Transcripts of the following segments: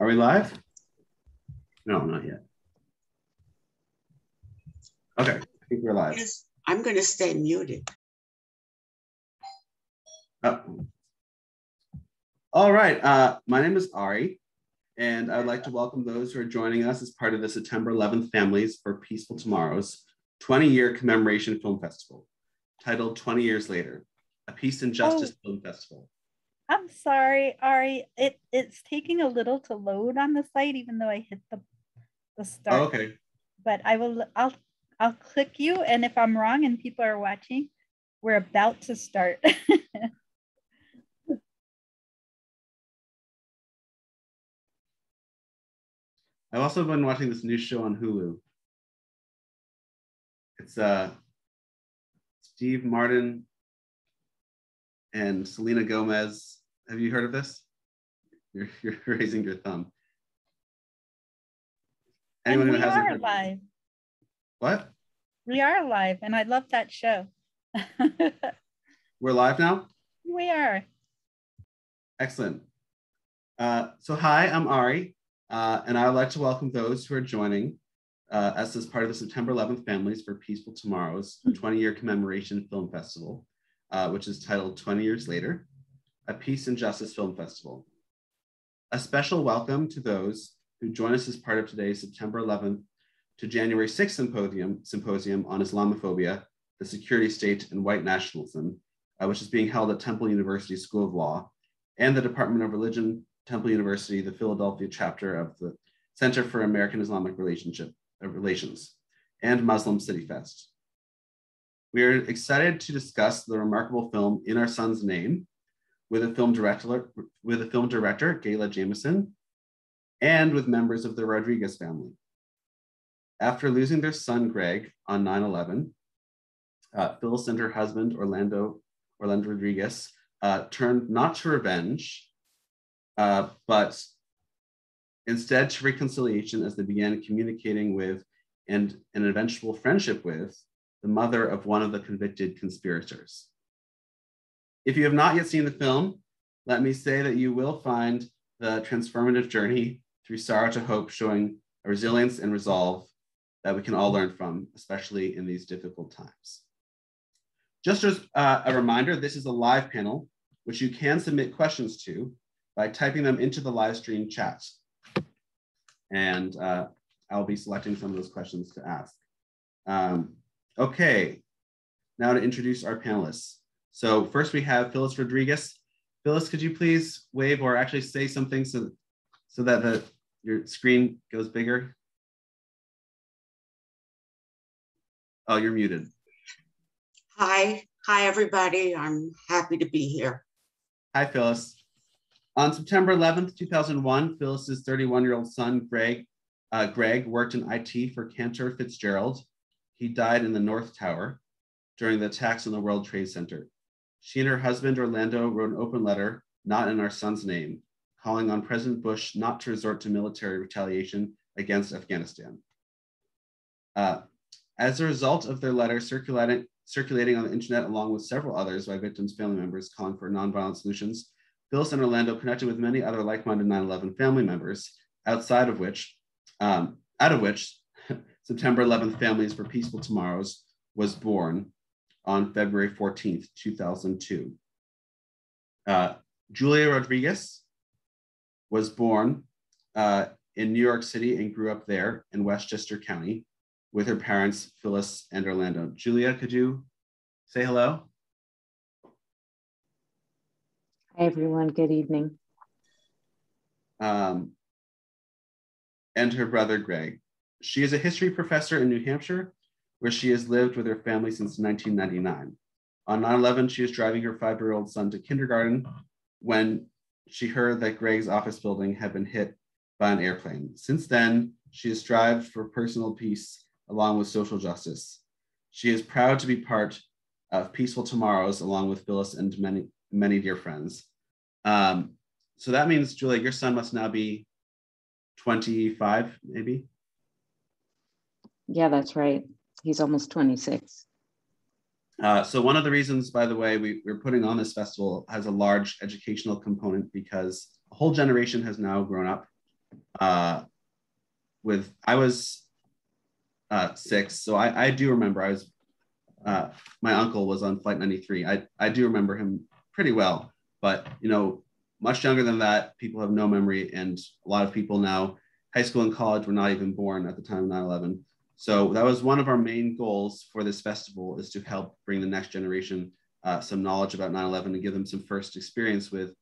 Are we live? No, not yet. Okay, I think we're live. Yes, I'm going to stay muted. Oh. All right, my name is Ari, and I'd like to welcome those who are joining us as part of the September 11th Families for Peaceful Tomorrows 20-year commemoration film festival, titled 20 Years Later, a Peace and Justice film festival. I'm sorry, Ari. It's taking a little to load on the site, even though I hit the start. Oh, okay. But I'll click you, and if I'm wrong and people are watching, we're about to start. I've also been watching this new show on Hulu. It's Steve Martin and Selena Gomez. Have you heard of this? You're raising your thumb. Anyone who hasn't heard live. What? We are live, and I love that show. We're live now? We are. Excellent. So hi, I'm Ari, and I would like to welcome those who are joining us as part of the September 11th Families for Peaceful Tomorrows 20-year commemoration film festival, which is titled 20 Years Later, a Peace and Justice film festival. A special welcome to those who join us as part of today's September 11th to January 6th symposium on Islamophobia, the security state, and white nationalism, which is being held at Temple University School of Law and the Department of Religion, Temple University, the Philadelphia chapter of the Center for American Islamic Relations, and Muslim City Fest. We are excited to discuss the remarkable film In Our Son's Name with a film director, Gala Jamison, and with members of the Rodriguez family. After losing their son, Greg, on 9/11, Phyllis and her husband, Orlando Rodriguez, turned not to revenge, but instead to reconciliation as they began communicating with and an eventual friendship with the mother of one of the convicted conspirators. If you have not yet seen the film, let me say that you will find the transformative journey through sorrow to hope, showing a resilience and resolve that we can all learn from, especially in these difficult times. Just as a reminder, this is a live panel, which you can submit questions to by typing them into the live stream chat. And I'll be selecting some of those questions to ask. Okay, now to introduce our panelists. So first we have Phyllis Rodriguez. Phyllis, could you please wave or actually say something so that your screen goes bigger? Oh, you're muted. Hi, everybody. I'm happy to be here. Hi, Phyllis. On September 11th, 2001, Phyllis's 31-year-old son, Greg, worked in IT for Cantor Fitzgerald. He died in the North Tower during the attacks on the World Trade Center. She and her husband, Orlando, wrote an open letter, not in our son's name, calling on President Bush not to resort to military retaliation against Afghanistan. As a result of their letter circulating on the internet, along with several others by victims' family members calling for nonviolent solutions, Phyllis and Orlando connected with many other like-minded 9/11 family members, out of which September 11th Families for Peaceful Tomorrows was born on February 14th, 2002. Julia Rodriguez was born in New York City and grew up there in Westchester County with her parents, Phyllis and Orlando. Julia, could you say hello? Hi, everyone. Good evening. And her brother, Greg. She is a history professor in New Hampshire, where she has lived with her family since 1999. On 9/11, she was driving her 5-year-old son to kindergarten when she heard that Greg's office building had been hit by an airplane. Since then, she has strived for personal peace along with social justice. She is proud to be part of Peaceful Tomorrows along with Phyllis and many dear friends. So that means, Julia, your son must now be 25, maybe? Yeah, that's right. He's almost 26. So one of the reasons, by the way, we're putting on this festival has a large educational component because a whole generation has now grown up I was 6, so I do remember my uncle was on Flight 93. I do remember him pretty well, but much younger than that, people have no memory, and a lot of people now, high school and college, were not even born at the time of 9/11. So that was one of our main goals for this festival, is to help bring the next generation some knowledge about 9/11 and give them some first experience with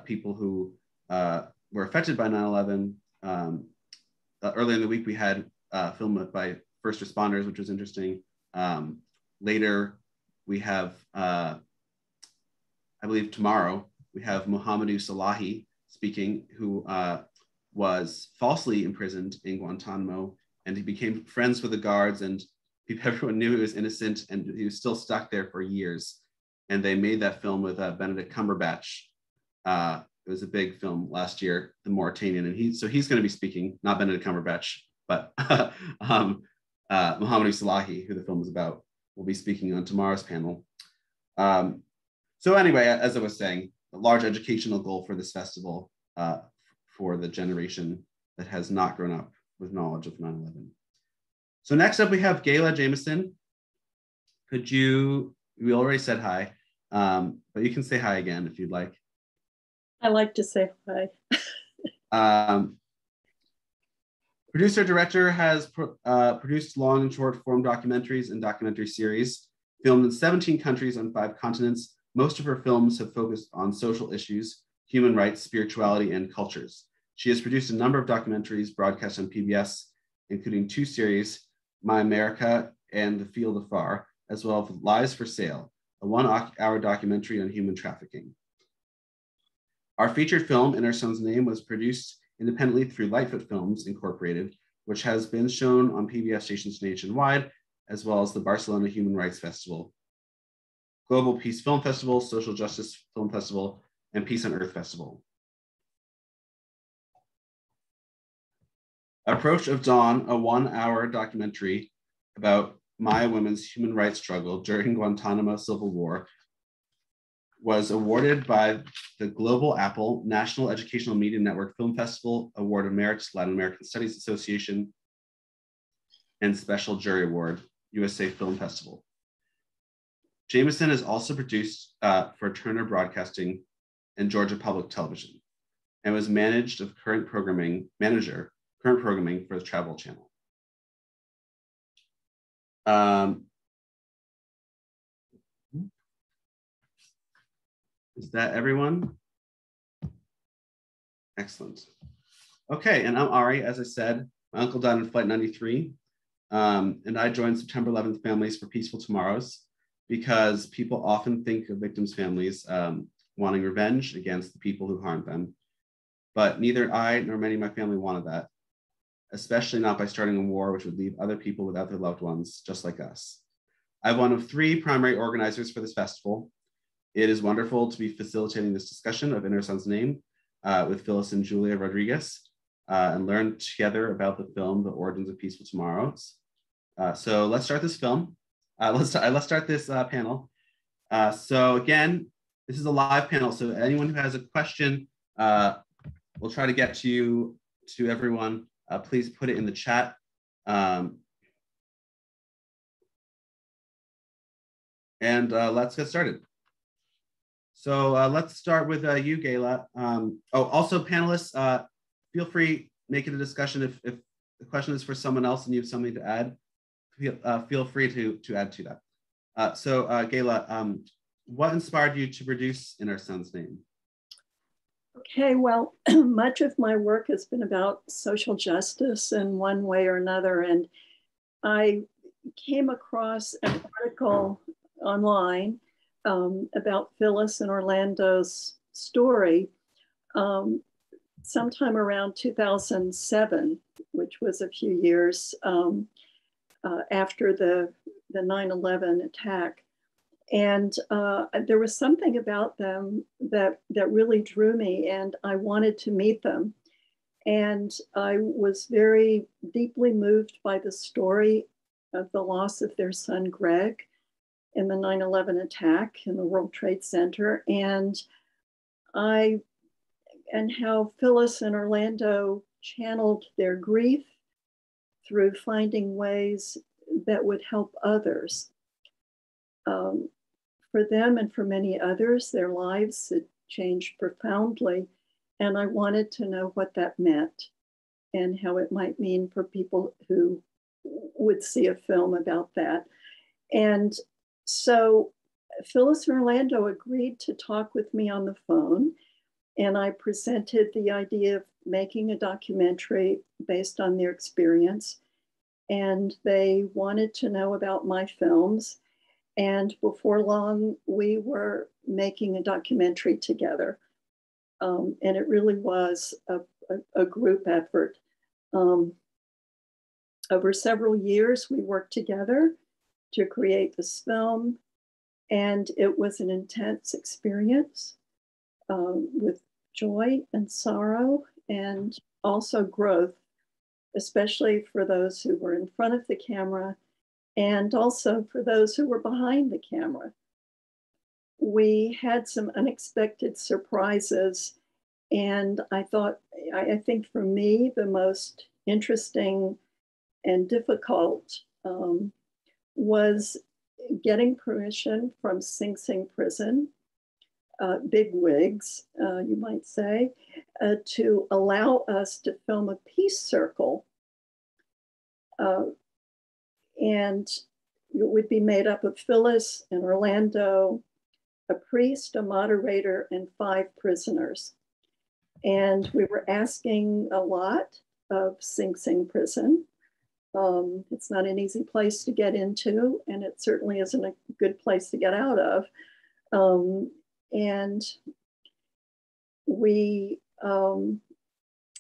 people who were affected by 9/11. Earlier in the week, we had a film by first responders, which was interesting. Later, we have, I believe tomorrow, we have Mohamedou Salahi speaking, who was falsely imprisoned in Guantanamo, and he became friends with the guards, and everyone knew he was innocent, and he was still stuck there for years. And they made that film with Benedict Cumberbatch. It was a big film last year, The Mauritanian, and he's going to be speaking, not Benedict Cumberbatch, but Mohamedou Salahi, who the film is about, will be speaking on tomorrow's panel. So anyway, as I was saying, a large educational goal for this festival for the generation that has not grown up with knowledge of 9/11. So next up, we have Gala Jamison. We already said hi, but you can say hi again if you'd like. I like to say hi. Producer-director has produced long and short form documentaries and documentary series, filmed in 17 countries on 5 continents. Most of her films have focused on social issues, human rights, spirituality, and cultures. She has produced a number of documentaries broadcast on PBS, including 2 series, My America and The Field Afar, as well as Lies for Sale, a 1-hour documentary on human trafficking. Our featured film, In Our Son's Name, was produced independently through Lightfoot Films Incorporated, which has been shown on PBS stations nationwide, as well as the Barcelona Human Rights Festival, Global Peace Film Festival, Social Justice Film Festival, and Peace on Earth Festival. Approach of Dawn, a 1-hour documentary about Maya women's human rights struggle during Guantanamo Civil War, was awarded by the Global Apple National Educational Media Network Film Festival Award of Merit, Latin American Studies Association, and Special Jury Award, USA Film Festival. Jamison has also produced for Turner Broadcasting and Georgia Public Television, and was current programming for the Travel Channel. Is that everyone? Excellent. Okay, and I'm Ari. As I said, my uncle died on Flight 93, and I joined September 11th Families for Peaceful Tomorrows because people often think of victims' families wanting revenge against the people who harmed them. But neither I nor many of my family wanted that, especially not by starting a war which would leave other people without their loved ones, just like us. I'm one of 3 primary organizers for this festival. It is wonderful to be facilitating this discussion of In Her Son's Name with Phyllis and Julia Rodriguez and learn together about the film, The Origins of Peaceful Tomorrows. So let's start this film. Let's start this panel. So again, this is a live panel. So anyone who has a question, we'll try to get to everyone. Please put it in the chat. And let's get started. So let's start with you, Gala. Also panelists, feel free, make it a discussion. If the question is for someone else and you have something to add, feel free to add to that. So Gala, what inspired you to produce In Our Son's Name? Okay, well, much of my work has been about social justice in one way or another. And I came across an article online about Phyllis and Orlando's story sometime around 2007, which was a few years after the 9/11 attack. And there was something about them that really drew me, and I wanted to meet them. And I was very deeply moved by the story of the loss of their son, Greg, in the 9/11 attack in the World Trade Center. And how Phyllis and Orlando channeled their grief through finding ways that would help others. For them and for many others, their lives had changed profoundly. And I wanted to know what that meant and how it might mean for people who would see a film about that. And so Phyllis and Orlando agreed to talk with me on the phone. And I presented the idea of making a documentary based on their experience. And they wanted to know about my films. And before long, we were making a documentary together. And it really was a group effort. Over several years, we worked together to create this film. And it was an intense experience with joy and sorrow and also growth, especially for those who were in front of the camera and also for those who were behind the camera. We had some unexpected surprises. And I think for me, the most interesting and difficult was getting permission from Sing Sing prison, big wigs, you might say, to allow us to film a peace circle. And it would be made up of Phyllis and Orlando, a priest, a moderator, and 5 prisoners. And we were asking a lot of Sing Sing prison. It's not an easy place to get into, and it certainly isn't a good place to get out of. And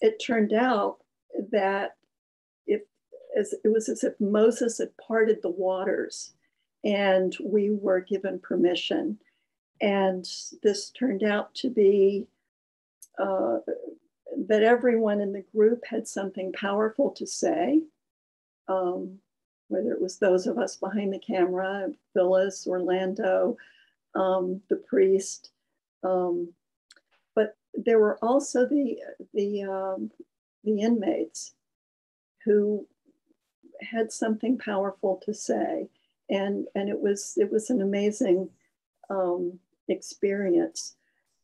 it turned out that it was as if Moses had parted the waters and we were given permission. And this turned out to be that everyone in the group had something powerful to say, whether it was those of us behind the camera, Phyllis, Orlando, the priest, but there were also the inmates who had something powerful to say, and it was an amazing experience.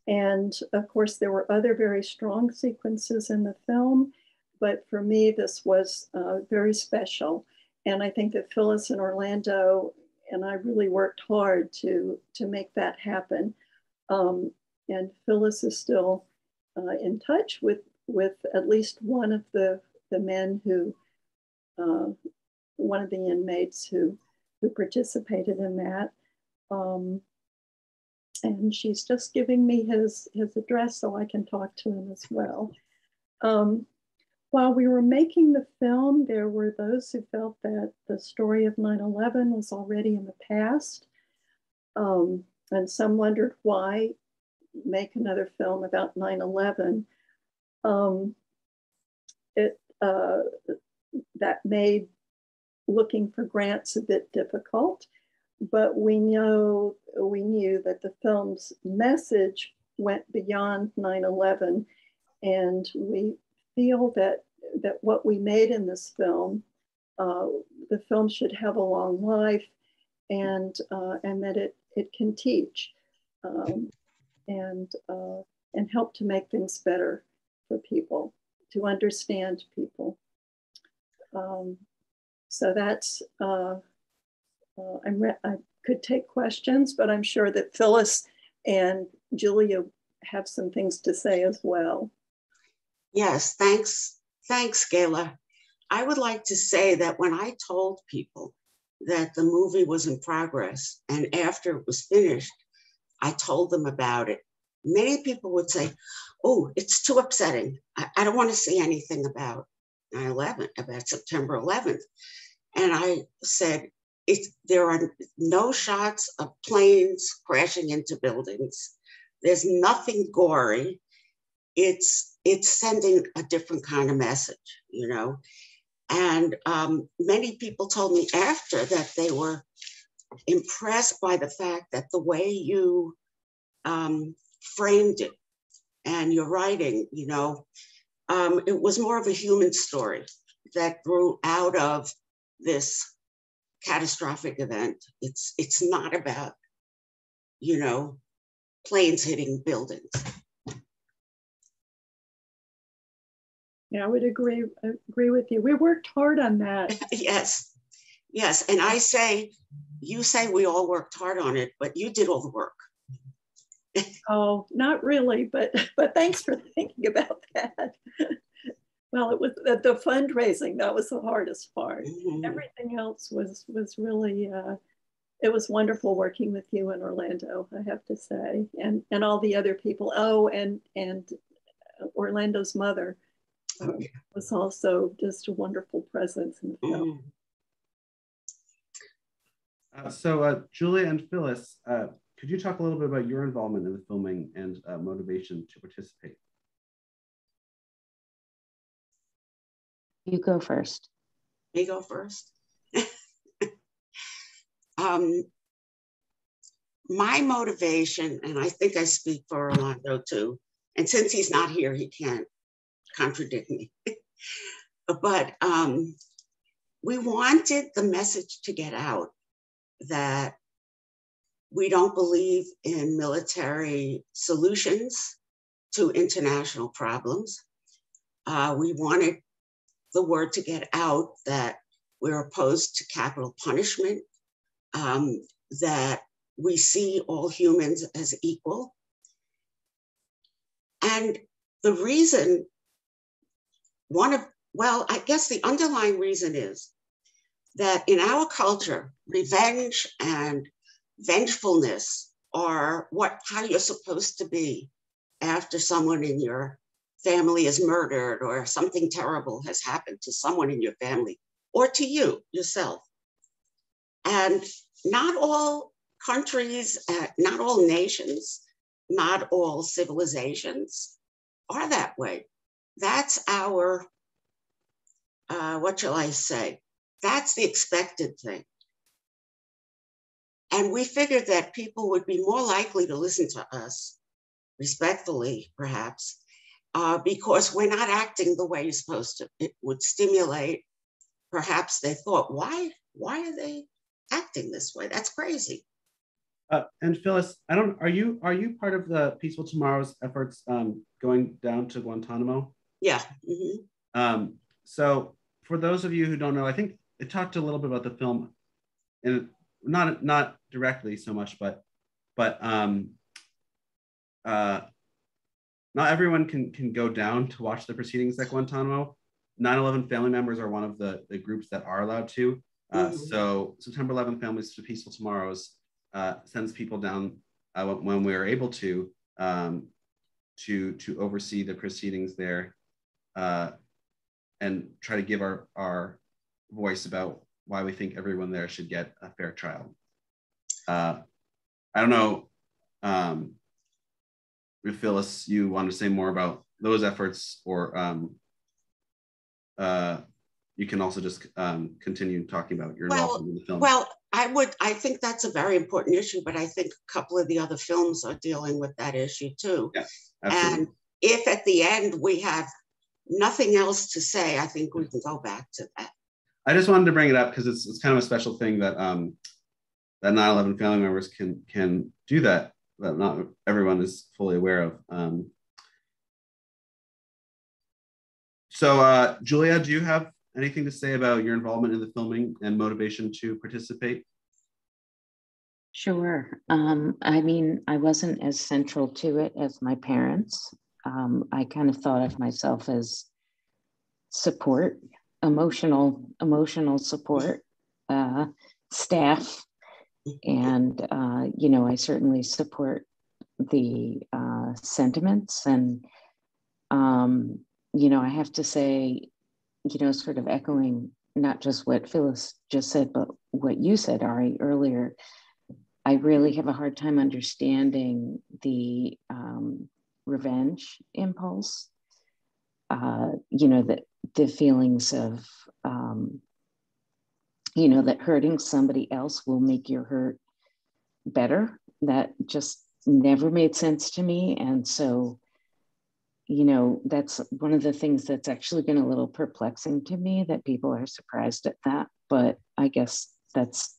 And of course, there were other very strong sequences in the film, but for me, this was very special. And I think that Phyllis and Orlando and I really worked hard to make that happen. And Phyllis is still in touch with at least one of the men who, one of the inmates who participated in that. And she's just giving me his address so I can talk to him as well. While we were making the film, there were those who felt that the story of 9/11 was already in the past. And some wondered why make another film about 9/11. That made looking for grants a bit difficult, but we knew that the film's message went beyond 9/11, and we feel that what we made in this film, the film should have a long life, and that it can teach and help to make things better for people, to understand people. So that's, I could take questions, but I'm sure that Phyllis and Julia have some things to say as well. Yes, thanks, Gala. I would like to say that when I told people that the movie was in progress and after it was finished, I told them about it, many people would say, oh, it's too upsetting. I don't want to see anything about 9/11, about September 11th. And I said, there are no shots of planes crashing into buildings. There's nothing gory. It's sending a different kind of message, you know? And many people told me after that they were impressed by the fact that the way you framed it and your writing, you know, It was more of a human story that grew out of this catastrophic event. It's not about, planes hitting buildings. Yeah, I would agree with you. We worked hard on that. Yes. And you say we all worked hard on it, but you did all the work. Oh, not really, but thanks for thinking about that. Well, it was the fundraising that was the hardest part. Mm-hmm. Everything else was really it was wonderful working with you in Orlando, I have to say, and all the other people. Oh, and Orlando's mother was also just a wonderful presence in the film. So Julia and Phyllis, could you talk a little bit about your involvement in the filming and motivation to participate? You go first. Me go first? My motivation, and I think I speak for Orlando too, and since he's not here, he can't contradict me, but we wanted the message to get out that we don't believe in military solutions to international problems. We wanted the word to get out that we're opposed to capital punishment, that we see all humans as equal. And the reason, I guess the underlying reason is that in our culture, revenge and vengefulness are how you're supposed to be after someone in your family is murdered or something terrible has happened to someone in your family or to you yourself. And not all countries, not all nations, not all civilizations are that way. That's our, what shall I say? That's the expected thing. And we figured that people would be more likely to listen to us, respectfully perhaps, because we're not acting the way you're supposed to. It would stimulate, perhaps they thought, why are they acting this way? That's crazy. And Phyllis, are you part of the Peaceful Tomorrow's efforts going down to Guantanamo? Yeah. Mm-hmm. So for those of you who don't know, I think it talked a little bit about the film, and not directly so much, but not everyone can go down to watch the proceedings at Guantanamo. 9/11 family members are one of the groups that are allowed to. So September 11th Families for Peaceful Tomorrows sends people down when we are able to oversee the proceedings there and try to give our voice about why we think everyone there should get a fair trial. I don't know if Phyllis, you want to say more about those efforts, or you can also just continue talking about your involvement in the film. Well, I think that's a very important issue, but I think a couple of the other films are dealing with that issue too. Yeah, absolutely. And if at the end we have nothing else to say, I think we can go back to that. I just wanted to bring it up because it's kind of a special thing that that 9/11 family members can do that not everyone is fully aware of. So Julia, do you have anything to say about your involvement in the filming and motivation to participate? Sure. I mean, I wasn't as central to it as my parents. I kind of thought of myself as support, emotional support, staff. And, you know, I certainly support the sentiments. And, you know, I have to say, you know, sort of echoing not just what Phyllis just said, but what you said, Ari, earlier, I really have a hard time understanding the revenge impulse, you know, the feelings of, you know, that hurting somebody else will make your hurt better. That just never made sense to me. And so, you know, that's one of the things that's actually been a little perplexing to me, that people are surprised at that. But I guess that's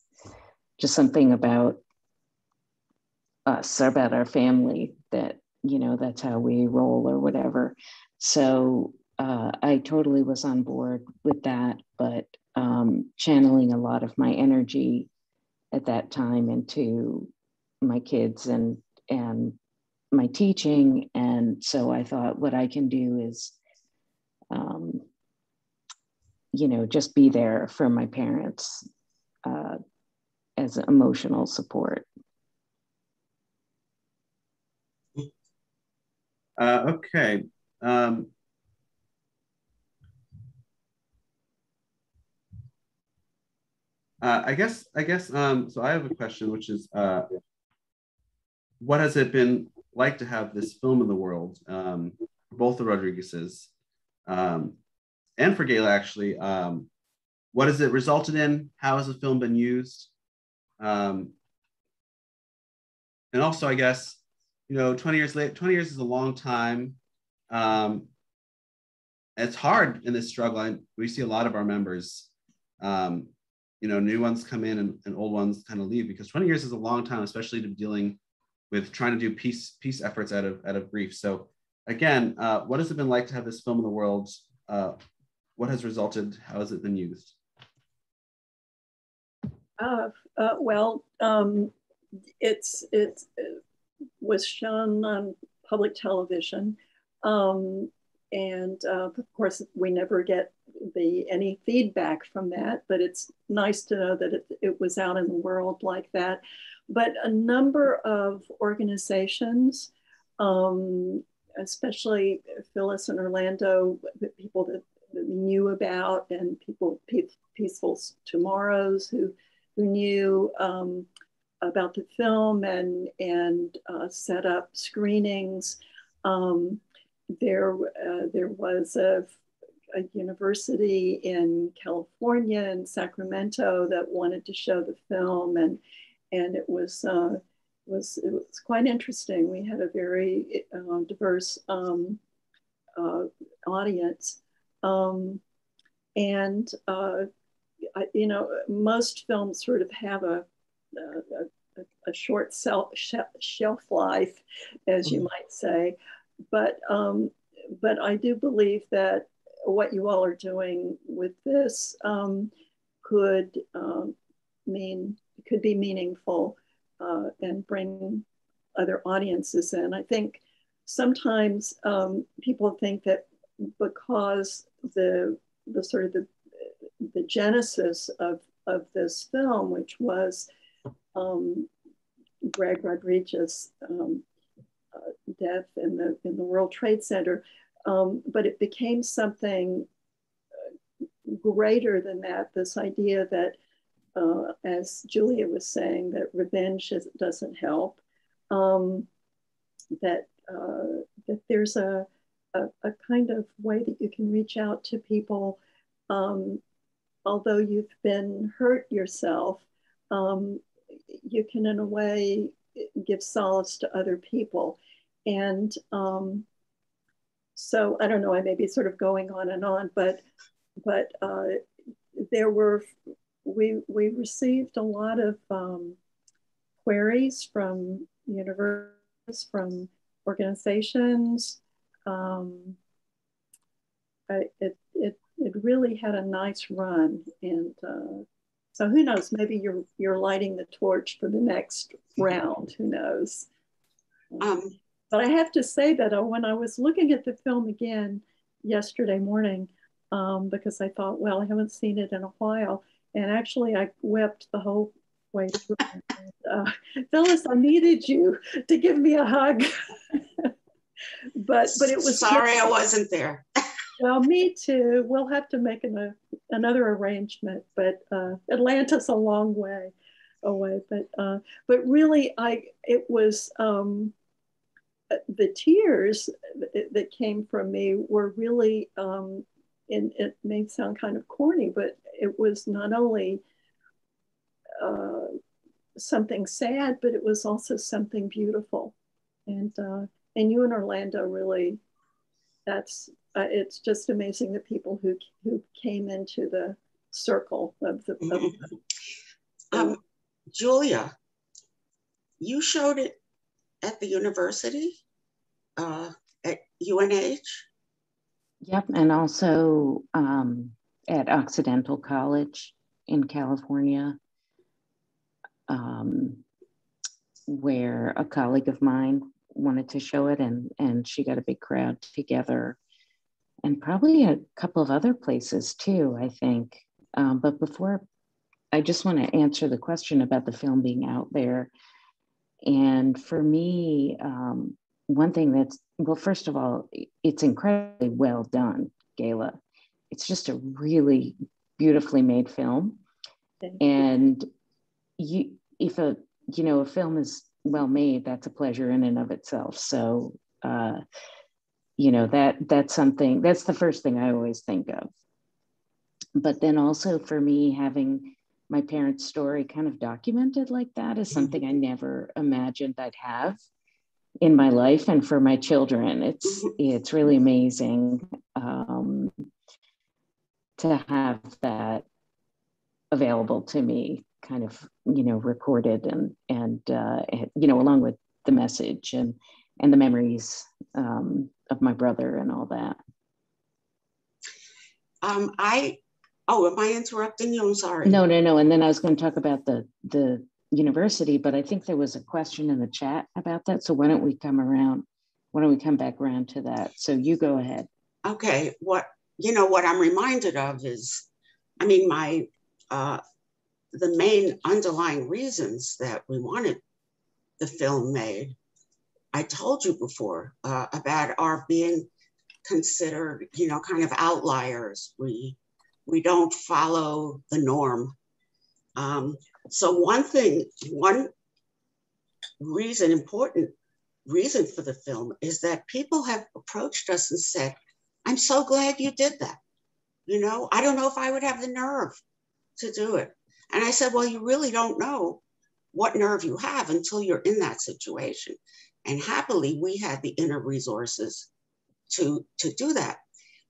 just something about us, about our family, that, you know, that's how we roll or whatever. So I totally was on board with that, but channeling a lot of my energy at that time into my kids and my teaching. And so I thought, what I can do is, you know, just be there for my parents as emotional support. Okay. I guess, so I have a question, which is, what has it been like to have this film in the world, for both the Rodriguezes, and for Gala, actually? What has it resulted in? How has the film been used? And also, I guess, you know, 20 years is a long time. It's hard in this struggle. We see a lot of our members, you know, new ones come in and old ones kind of leave, because 20 years is a long time, especially to dealing with trying to do peace efforts out of grief. So again, what has it been like to have this film in the world? What has resulted? How has it been used? Well, it was shown on public television. And of course, we never get any feedback from that, but it's nice to know that it was out in the world like that. But a number of organizations, especially Phyllis and Orlando, people that we knew about, and Peaceful Tomorrows who knew about the film and set up screenings. There was a university in California, in Sacramento, that wanted to show the film, and it was quite interesting. We had a very diverse audience, and you know, most films sort of have a short shelf life, as you might say. But I do believe that what you all are doing with this could be meaningful and bring other audiences in. I think sometimes people think that because the sort of the genesis of this film, which was Greg Rodriguez's death in the World Trade Center, but it became something greater than that. This idea that, as Julia was saying, that revenge doesn't help. That there's a kind of way that you can reach out to people, although you've been hurt yourself. You can, in a way, give solace to other people. And so I don't know, I may be sort of going on, but we received a lot of queries from universities, from organizations. It really had a nice run, and so who knows? Maybe you're lighting the torch for the next round. Who knows? But I have to say that when I was looking at the film again yesterday morning, because I thought, well, I haven't seen it in a while, and actually I wept the whole way through. Phyllis, I needed you to give me a hug. but it was sorry I wasn't there. Well, me too. We'll have to make another arrangement, but Atlanta's a long way away. But really, it was the tears that came from me were really, and it may sound kind of corny, but it was not only something sad, but it was also something beautiful. And you and Orlando really that's it's just amazing the people who came into the circle of the Julia, you showed it at the university, at UNH? Yep, and also at Occidental College in California, where a colleague of mine wanted to show it, and she got a big crowd together, and probably a couple of other places too, I think. But before, I just want to answer the question about the film being out there. And for me, one thing that's, well, first of all, it's incredibly well done, Gala. It's just a really beautifully made film. And if a film is well made, that's a pleasure in and of itself. So, that's something, that's the first thing I always think of. But then also for me, having my parents' story kind of documented like that is something I never imagined I'd have in my life, and for my children. It's really amazing to have that available to me, kind of, recorded and along with the message and the memories of my brother and all that. Am I interrupting you? I'm sorry. No. And then I was going to talk about the university, but I think there was a question in the chat about that. So why don't we come back around to that? So you go ahead. Okay. What I'm reminded of is, the main underlying reasons that we wanted the film made, I told you before, about our being considered, kind of outliers. We don't follow the norm. So one important reason for the film is that people have approached us and said, I'm so glad you did that. I don't know if I would have the nerve to do it. And I said, well, you really don't know what nerve you have until you're in that situation. And happily, we had the inner resources to do that.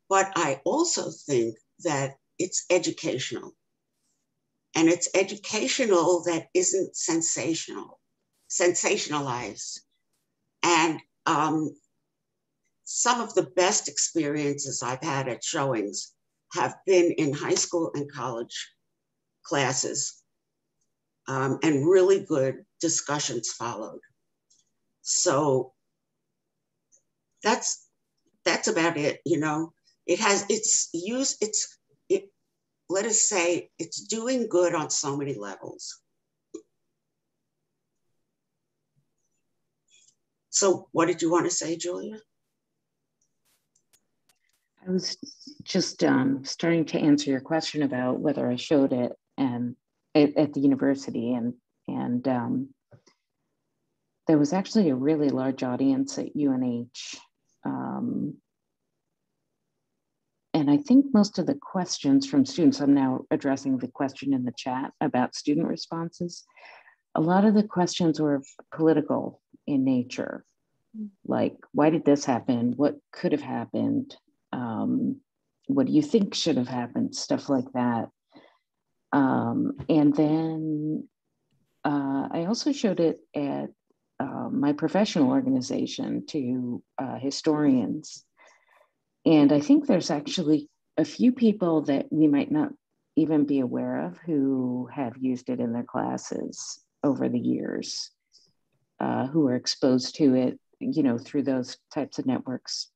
But I also think that it's educational. And it's educational that isn't sensationalized. And some of the best experiences I've had at showings have been in high school and college classes, and really good discussions followed. So that's about it. Let us say it's doing good on so many levels. So what did you want to say, Julia? I was just starting to answer your question about whether I showed it and at the university, and there was actually a really large audience at UNH. And I think most of the questions from students, I'm now addressing the question in the chat about student responses. A lot of the questions were political in nature. Like, why did this happen? What could have happened? What do you think should have happened? Stuff like that. And then I also showed it at my professional organization to historians. And I think there's actually a few people that we might not even be aware of who have used it in their classes over the years, who are exposed to it, through those types of networks.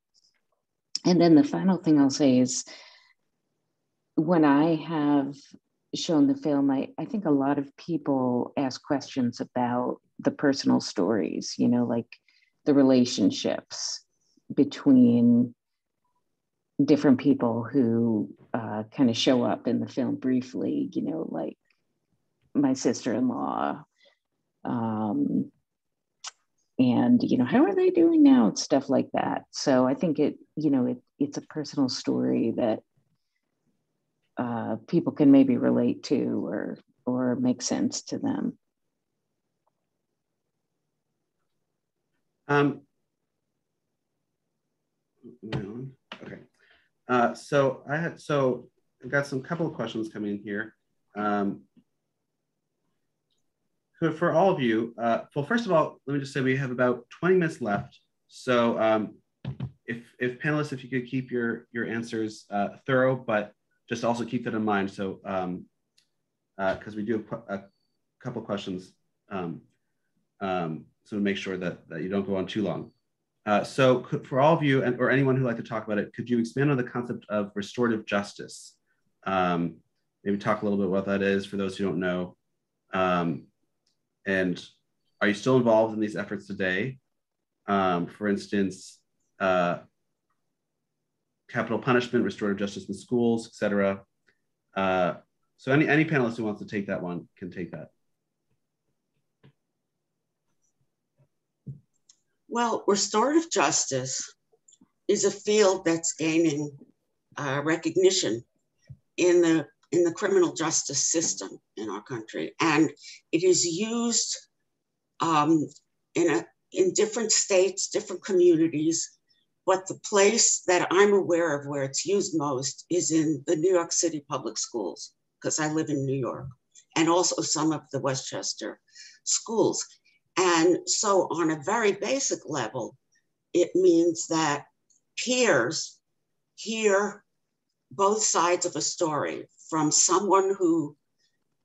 And then the final thing I'll say is, when I have shown the film, I think a lot of people ask questions about the personal stories, like the relationships between different people who kind of show up in the film briefly, like my sister-in-law, and how are they doing now, and stuff like that. So I think it's a personal story that people can maybe relate to or make sense to them. So I've got some couple of questions coming in here. For all of you, well, first of all, let me just say we have about 20 minutes left. So if panelists, if you could keep your answers thorough, but just also keep that in mind. So because we do have a couple of questions, so make sure that you don't go on too long. So for all of you, or anyone who'd like to talk about it, could you expand on the concept of restorative justice? Maybe talk a little bit what that is for those who don't know. And are you still involved in these efforts today? For instance, capital punishment, restorative justice in schools, etc. So any panelist who wants to take that one can take that. Well, restorative justice is a field that's gaining recognition in the criminal justice system in our country, and it is used in different states, different communities. But the place that I'm aware of where it's used most is in the New York City public schools, because I live in New York, and also some of the Westchester schools. And so on a very basic level, it means that peers hear both sides of a story from someone who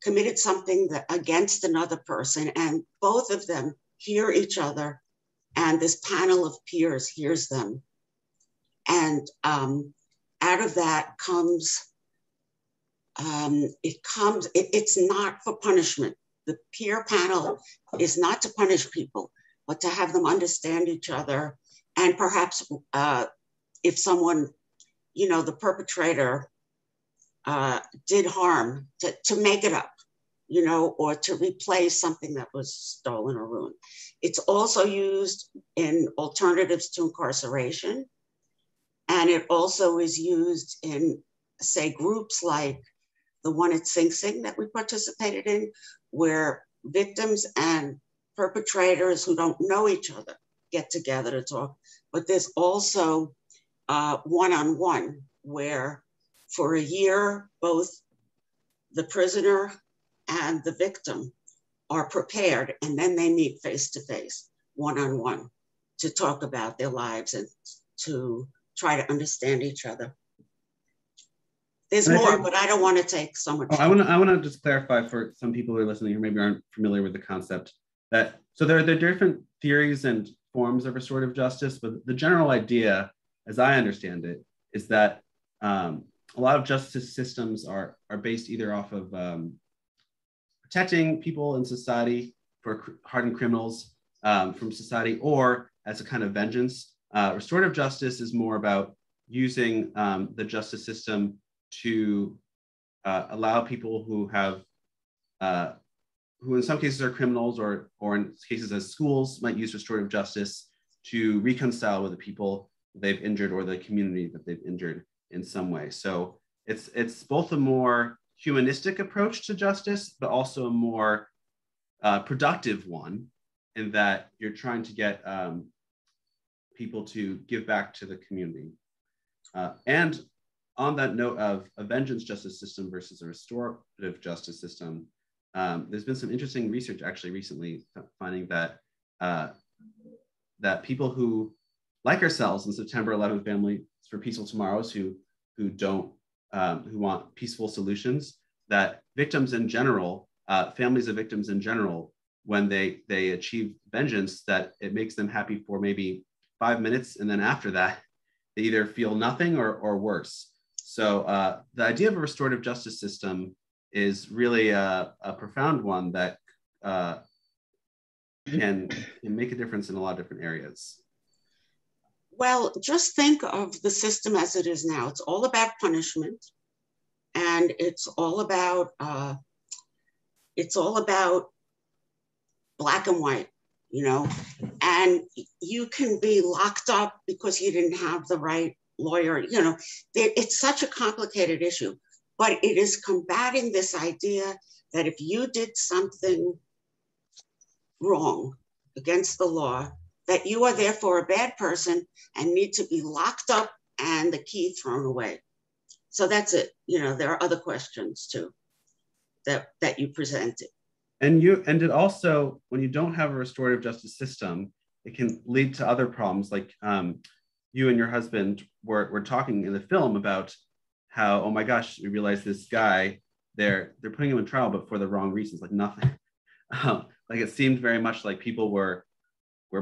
committed something against another person, and both of them hear each other, and this panel of peers hears them. And out of that comes, it's not for punishment. The peer panel is not to punish people, but to have them understand each other. And perhaps if someone, the perpetrator did harm, to make it up, or to replace something that was stolen or ruined. It's also used in alternatives to incarceration. And it also is used in, say, groups like the one at Sing Sing that we participated in, where victims and perpetrators who don't know each other get together to talk. But there's also one-on-one, where for a year, both the prisoner and the victim are prepared, and then they meet face-to-face, one-on-one, to talk about their lives and to try to understand each other. There's more, but I don't want to take so much time. I want to just clarify for some people who are listening who maybe aren't familiar with the concept that, so there are different theories and forms of restorative justice, but the general idea, as I understand it, is that a lot of justice systems are based either off of protecting people in society for hardened criminals from society, or as a kind of vengeance. Restorative justice is more about using the justice system to allow people who have, who in some cases are criminals, or in cases as schools might use restorative justice to reconcile with the people they've injured or the community that they've injured in some way. So it's both a more humanistic approach to justice, but also a more productive one, in that you're trying to get people to give back to the community. And on that note of a vengeance justice system versus a restorative justice system, there's been some interesting research actually recently finding that that people who, like ourselves in September 11th Families for Peaceful Tomorrows, who want peaceful solutions, that victims in general, families of victims in general, when they achieve vengeance, that it makes them happy for maybe 5 minutes, and then after that, they either feel nothing or worse. So the idea of a restorative justice system is really a profound one that can make a difference in a lot of different areas. Well, just think of the system as it is now. It's all about punishment, and it's all about black and white, and you can be locked up because you didn't have the right lawyer. It's such a complicated issue, but it is combating this idea that if you did something wrong against the law, that you are therefore a bad person and need to be locked up and the key thrown away. So that's it. There are other questions too that you presented. And it also, when you don't have a restorative justice system, it can lead to other problems. Like you and your husband were talking in the film about how, oh my gosh, we realized this guy, they're putting him in trial, but for the wrong reasons, like nothing. Like it seemed very much like people were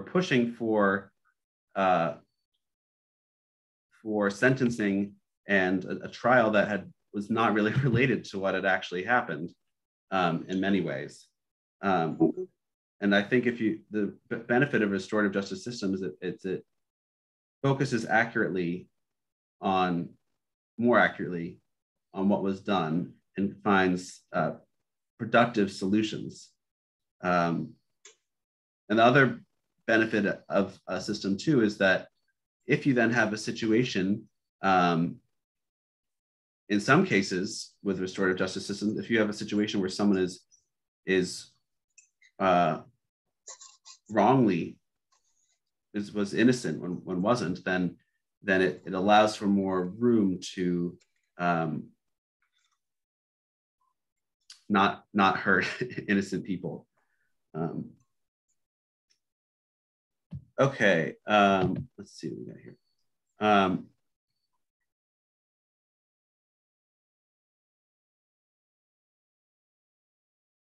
pushing for sentencing and a trial that was not really related to what had actually happened in many ways. And I think the benefit of a restorative justice system is that it focuses more accurately on what was done and finds productive solutions. And the other benefit of a system too is that if you then have a situation, in some cases with restorative justice systems, if you have a situation where someone is wrongly was innocent when wasn't, then it allows for more room to not hurt innocent people. Okay, let's see what we got here.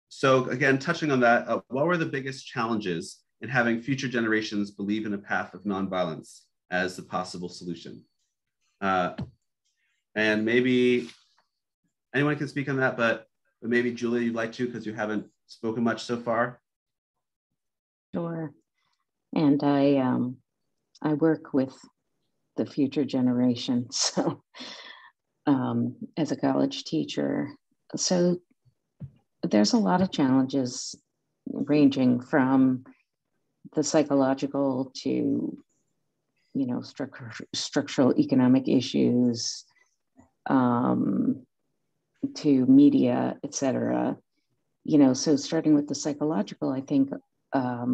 So again, touching on that, what were the biggest challenges in having future generations believe in a path of nonviolence as a possible solution? And maybe anyone can speak on that, but maybe Julia, you'd like to, because you haven't spoken much so far. Sure. And I work with the future generation, so as a college teacher. So there's a lot of challenges ranging from the psychological to, structural economic issues, to media, et cetera. So starting with the psychological, I think a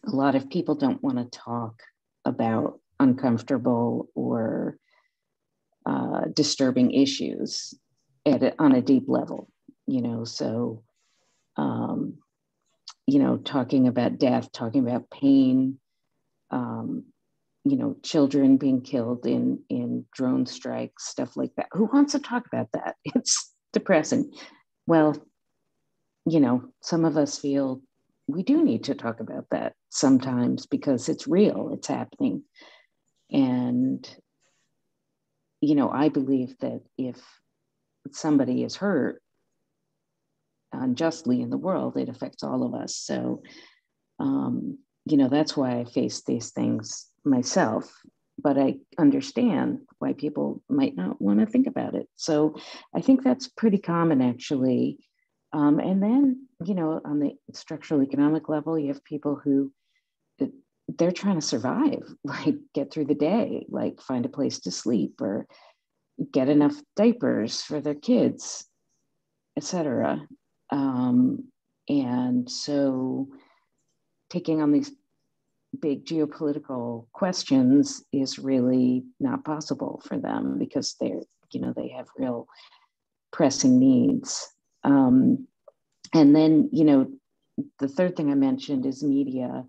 lot of people don't want to talk about uncomfortable or disturbing issues on a deep level, so, talking about death, talking about pain, children being killed in drone strikes, stuff like that. Who wants to talk about that? It's depressing. Well, some of us feel we do need to talk about that sometimes because it's real, it's happening. And, I believe that if somebody is hurt unjustly in the world, it affects all of us. So, that's why I face these things myself, but I understand why people might not want to think about it. So I think that's pretty common, actually. And then, on the structural economic level, you have people who they're trying to survive, like get through the day, like find a place to sleep or get enough diapers for their kids, etc. And so taking on these big geopolitical questions is really not possible for them because they have real pressing needs. And then, the third thing I mentioned is media.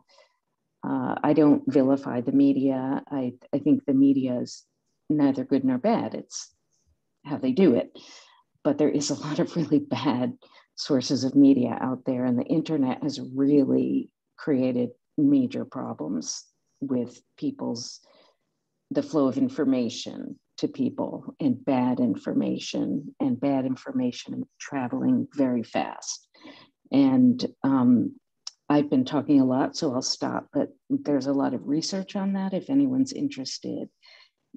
I don't vilify the media. I think the media is neither good nor bad. It's how they do it. But there is a lot of really bad sources of media out there, and the internet has really created major problems with the flow of information to people, and bad information traveling very fast. And I've been talking a lot, so I'll stop, but there's a lot of research on that if anyone's interested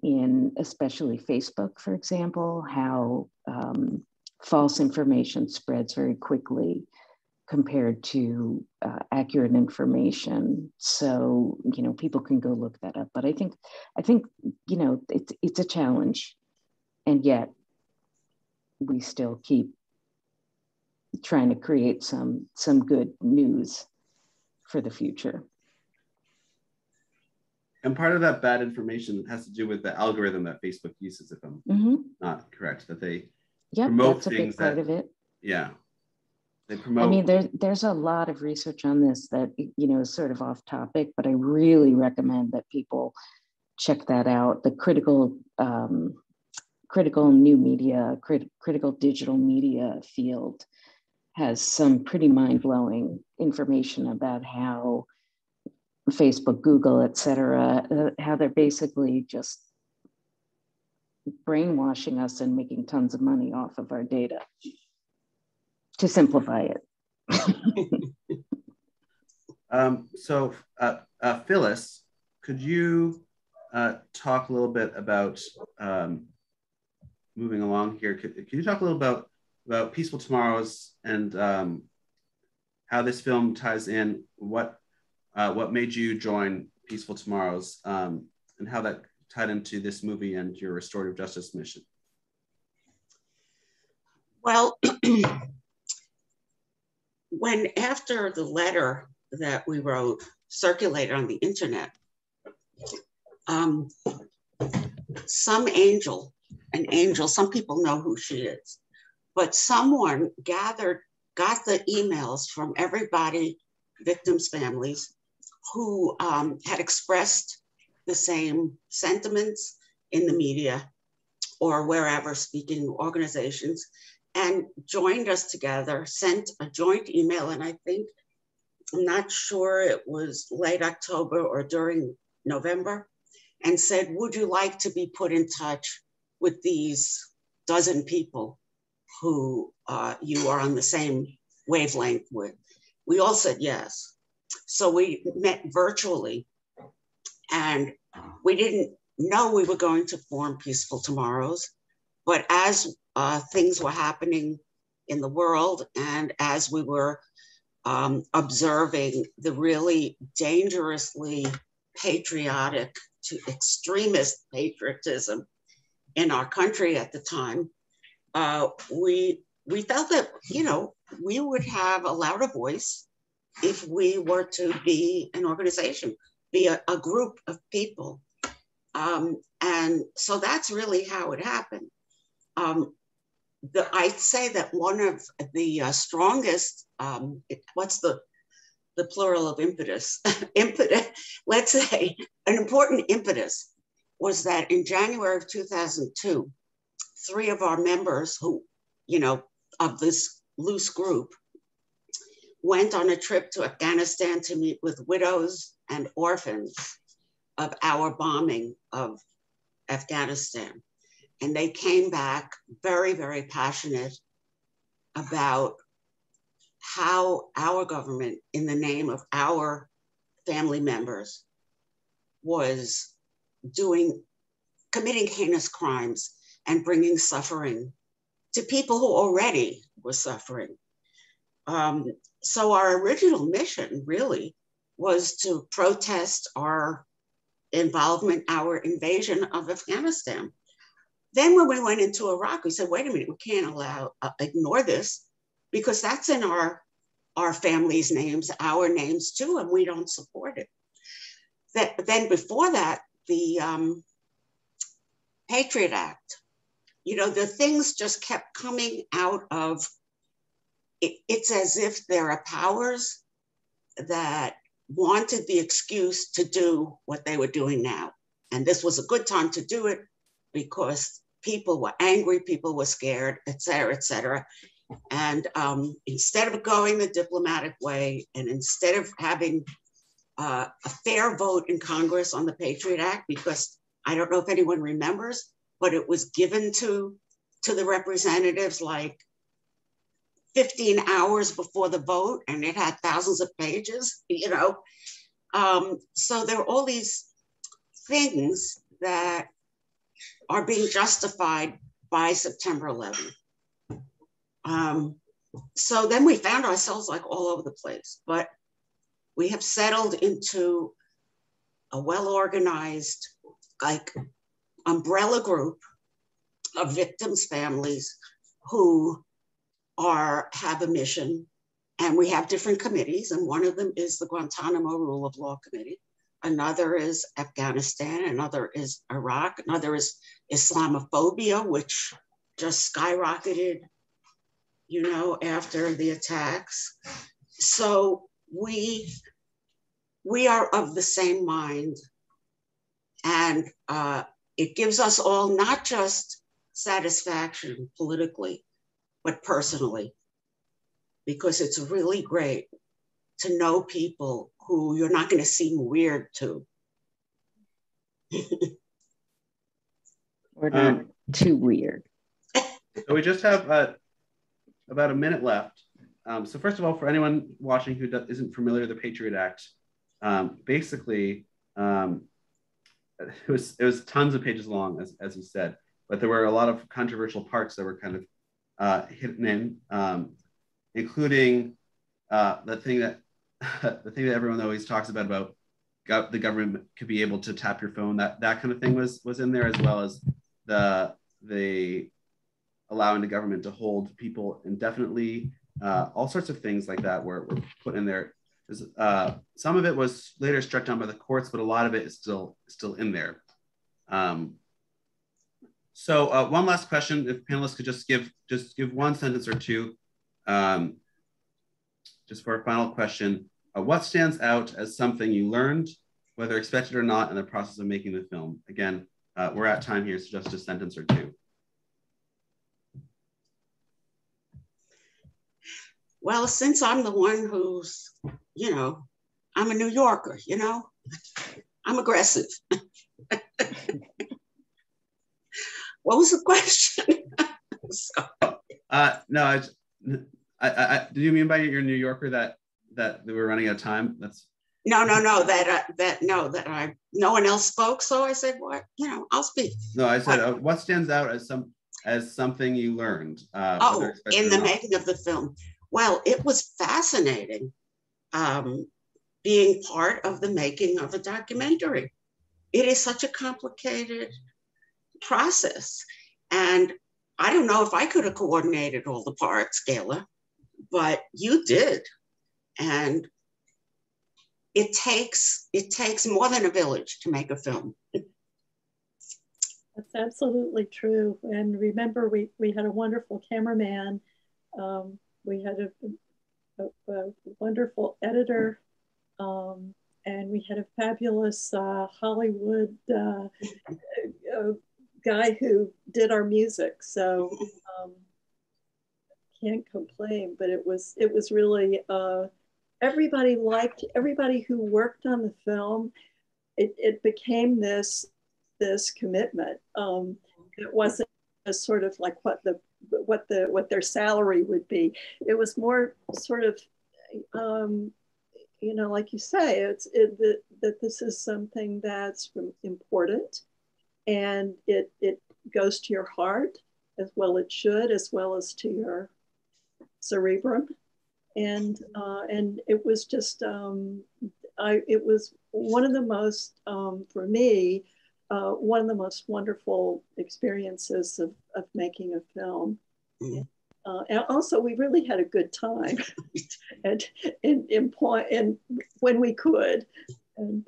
in, especially Facebook, for example, how false information spreads very quickly compared to accurate information. So, people can go look that up. But I think it's a challenge, and yet we still keep trying to create some good news for the future. And part of that bad information has to do with the algorithm that Facebook uses, if I'm not correct, that they promote that's a things big part of it. Yeah. They promote. I mean, there's a lot of research on this that, you know, is sort of off topic, but I really recommend that people check that out. The critical new media, critical digital media field has some pretty mind-blowing information about how Facebook, Google, et cetera, how they're basically just brainwashing us and making tons of money off of our data, to simplify it. So Phyllis, could you talk a little bit about moving along here? Could you talk a little about Peaceful Tomorrows and how this film ties in? What made you join Peaceful Tomorrows, and how that tied into this movie and your restorative justice mission? Well, when after the letter that we wrote circulated on the internet, some angel, some people know who she is, but someone got the emails from everybody, victims' families, who had expressed the same sentiments in the media or wherever, speaking organizations, and joined us together, sent a joint email, and I think, I'm not sure, it was late October or during November, and said, would you like to be put in touch with these dozen people who you are on the same wavelength with? We all said yes. So we met virtually, and we didn't know we were going to form Peaceful Tomorrows, but as things were happening in the world, and as we were observing the really dangerously patriotic to extremist patriotism in our country at the time, we felt that, you know, we would have a louder voice if we were to be an organization, be a group of people. And so that's really how it happened. I'd say that one of the strongest, what's the plural of impetus? Let's say an important impetus was that in January of 2002, 3 of our members who, you know, of this loose group went on a trip to Afghanistan to meet with widows and orphans of our bombing of Afghanistan. And they came back very, very passionate about how our government, in the name of our family members, was committing heinous crimes and bringing suffering to people who already were suffering. So our original mission really was to protest our involvement, our invasion of Afghanistan. Then when we went into Iraq, we said, wait a minute, we can't ignore this, because that's in our families' names, our names too, and we don't support it. Then before that, the Patriot Act, you know, the things just kept coming out of, it's as if there are powers that wanted the excuse to do what they were doing now. And this was a good time to do it because people were angry, people were scared, et cetera, et cetera. And instead of going the diplomatic way, and instead of having a fair vote in Congress on the Patriot Act, because I don't know if anyone remembers, but it was given to the representatives like 15 hours before the vote, and it had thousands of pages, you know. So there are all these things that are being justified by September 11th. So then we found ourselves like all over the place, but we have settled into a well-organized, like, umbrella group of victims' families who have a mission, and we have different committees, and one of them is the Guantanamo Rule of Law Committee, another is Afghanistan, another is Iraq, another is Islamophobia, which just skyrocketed, you know, after the attacks. So we are of the same mind, and it gives us all not just satisfaction politically, but personally, because it's really great to know people who you're not going to seem weird to. Or not too weird. So we just have about a minute left. So first of all, for anyone watching who isn't familiar with the Patriot Act, basically, it was tons of pages long, as you said, but there were a lot of controversial parts that were kind of hidden in, including the thing that everyone always talks about the government could be able to tap your phone. That kind of thing was in there, as well as the allowing the government to hold people indefinitely. All sorts of things like that were put in there. Some of it was later struck down by the courts, but a lot of it is still in there. So one last question, if panelists could just give one sentence or two, just for a final question. What stands out as something you learned, whether expected or not, in the process of making the film? Again, we're at time here, so just a sentence or two. Well, since I'm the one who's, you know, I'm a New Yorker, you know, I'm aggressive. What was the question? No, do you mean by you're a New Yorker that we were running out of time? That's no. That no one else spoke, so I said, "What? You know, I'll speak." No, I said, what stands out as something you learned? In the making of the film. Well, it was fascinating being part of the making of a documentary. It is such a complicated process, and I don't know if I could have coordinated all the parts, Gala, but you did. And it takes more than a village to make a film. That's absolutely true. And remember, we had a wonderful cameraman. We had a wonderful editor, and we had a fabulous Hollywood guy who did our music. So can't complain. But it was really everybody who worked on the film. It became this commitment. It wasn't a sort of like what their salary would be. It was more sort of, you know, like you say, that this is something that's important, and it goes to your heart, as well it should, as well as to your cerebrum, and it was just it was one of the most for me. One of the most wonderful experiences of making a film. Mm-hmm. And also, we really had a good time, and when we could, and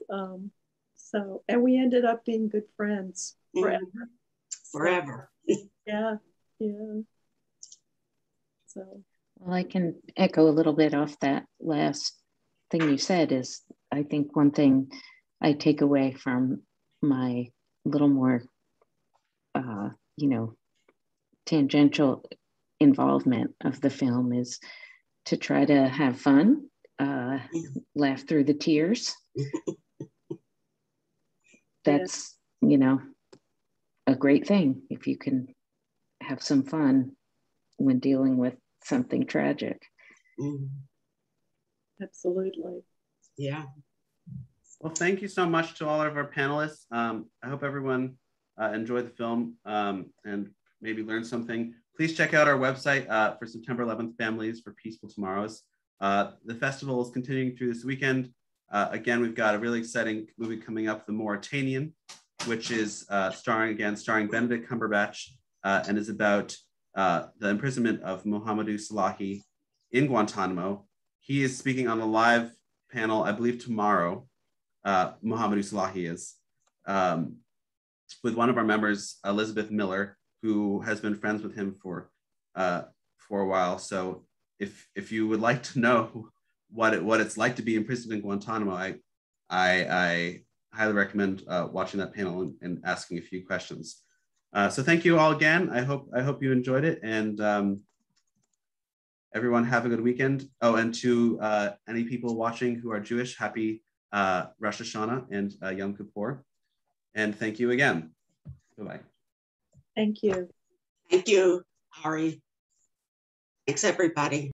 and we ended up being good friends forever. Forever. Yeah. So. Well, I can echo a little bit off that last thing you said. Is I think one thing I take away from my little more, you know, tangential involvement of the film is to try to have fun, laugh through the tears. That's, you know, a great thing if you can have some fun when dealing with something tragic. Absolutely. Yeah. Well, thank you so much to all of our panelists. I hope everyone enjoyed the film and maybe learned something. Please check out our website for September 11th Families for Peaceful Tomorrows. The festival is continuing through this weekend. Again, we've got a really exciting movie coming up, The Mauritanian, which is starring Benedict Cumberbatch and is about the imprisonment of Mohamedou Salahi in Guantanamo. He is speaking on a live panel, I believe tomorrow. Mohammed Usalahi is, with one of our members, Elizabeth Miller, who has been friends with him for a while. So if you would like to know what it's like to be imprisoned in Guantanamo, I highly recommend watching that panel and asking a few questions. So thank you all again. I hope you enjoyed it, and everyone have a good weekend. Oh, and to any people watching who are Jewish, happy Rosh Hashanah and Yom Kippur. And thank you again. Bye-bye. Thank you. Thank you, Ari. Thanks, everybody.